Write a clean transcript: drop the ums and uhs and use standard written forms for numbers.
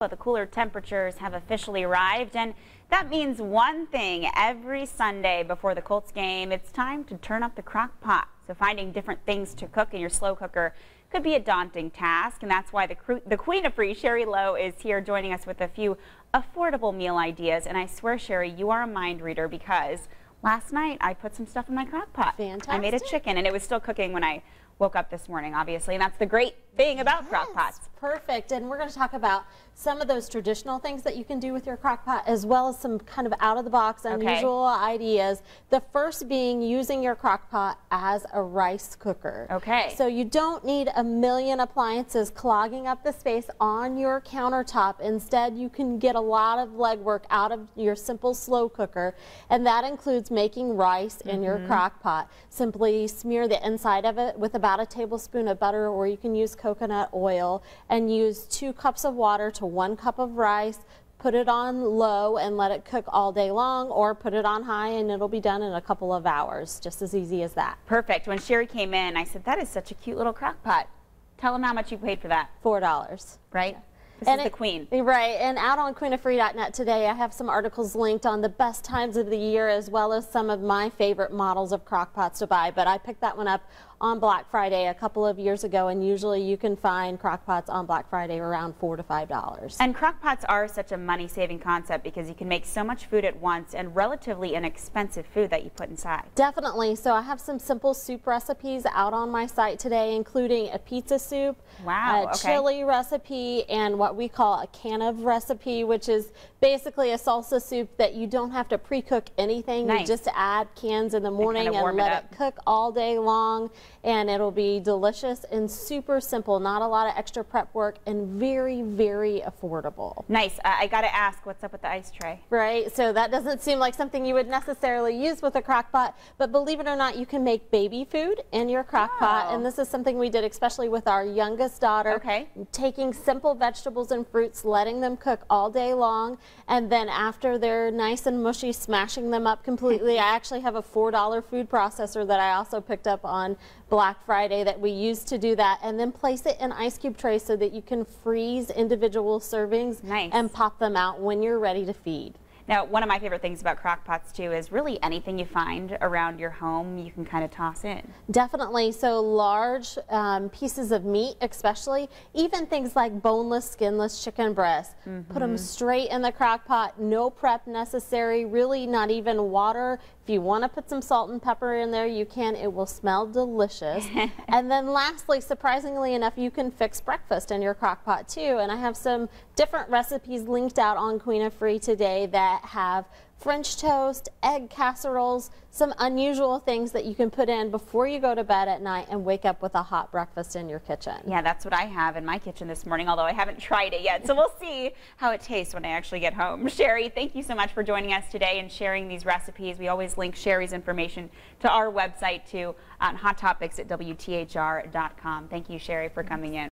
But the cooler temperatures have officially arrived, and that means one thing. Every Sunday before the Colts game, it's time to turn up the crock pot. So finding different things to cook in your slow cooker could be a daunting task, and that's why the Queen of Free, Sherry Lowe, is here joining us with a few affordable meal ideas. And I swear, Sherry, you are a mind reader, because last night I put some stuff in my crock pot. Fantastic. I made a chicken, and it was still cooking when I woke up this morning, obviously, and that's the great thing about crock pots. Perfect. And we're going to talk about some of those traditional things that you can do with your crock pot, as well as some kind of out-of-the-box, unusual ideas. The first being using your crock pot as a rice cooker. Okay. So you don't need a million appliances clogging up the space on your countertop. Instead, you can get a lot of legwork out of your simple slow cooker, and that includes making rice in your crock pot. Simply smear the inside of it with about a tablespoon of butter, or you can use coconut oil, and use 2 cups of water to 1 cup of rice. Put it on low and let it cook all day long, or put it on high and it'll be done in a couple of hours. Just as easy as that. Perfect. When Sherry came in, I said, that is such a cute little crock pot. Tell them how much you paid for that. $4. Right? This is the queen. Right, and out on queenofree.net today, I have some articles linked on the best times of the year, as well as some of my favorite models of crock pots to buy. But I picked that one up on Black Friday a couple of years ago, and usually you can find crock pots on Black Friday around $4 to $5. And crock pots are such a money-saving concept, because you can make so much food at once, and relatively inexpensive food that you put inside. Definitely. So I have some simple soup recipes out on my site today, including a pizza soup, a chili recipe, and what we call a can of recipe, which is basically a salsa soup that you don't have to pre-cook anything. Nice. You just add cans in the morning and let it cook all day long, and it'll be delicious and super simple. Not a lot of extra prep work, and very, very affordable. Nice. I gotta ask, what's up with the ice tray? Right, so that doesn't seem like something you would necessarily use with a crock pot, but believe it or not, you can make baby food in your crock pot, and this is something we did especially with our youngest daughter. Taking simple vegetables and fruits, letting them cook all day long, and then after they're nice and mushy, smashing them up completely. I actually have a $4 food processor that I also picked up on Black Friday that we use to do that, and then place it in ice cube trays so that you can freeze individual servings and pop them out when you're ready to feed. Now, one of my favorite things about crock pots too is really anything you find around your home you can kind of toss in. Definitely. So large pieces of meat, especially, even things like boneless, skinless chicken breasts. Put them straight in the crock pot. No prep necessary, really not even water. If you want to put some salt and pepper in there, you can. It will smell delicious. And then lastly, surprisingly enough, you can fix breakfast in your crock pot too. And I have some different recipes linked out on Queen of Free today that have French toast, egg casseroles, some unusual things that you can put in before you go to bed at night and wake up with a hot breakfast in your kitchen. Yeah, that's what I have in my kitchen this morning, although I haven't tried it yet. So we'll see how it tastes when I actually get home. Sherry, thank you so much for joining us today and sharing these recipes. We always link Sherry's information to our website too on Hot Topics at WTHR.com. Thank you, Sherry, for coming in.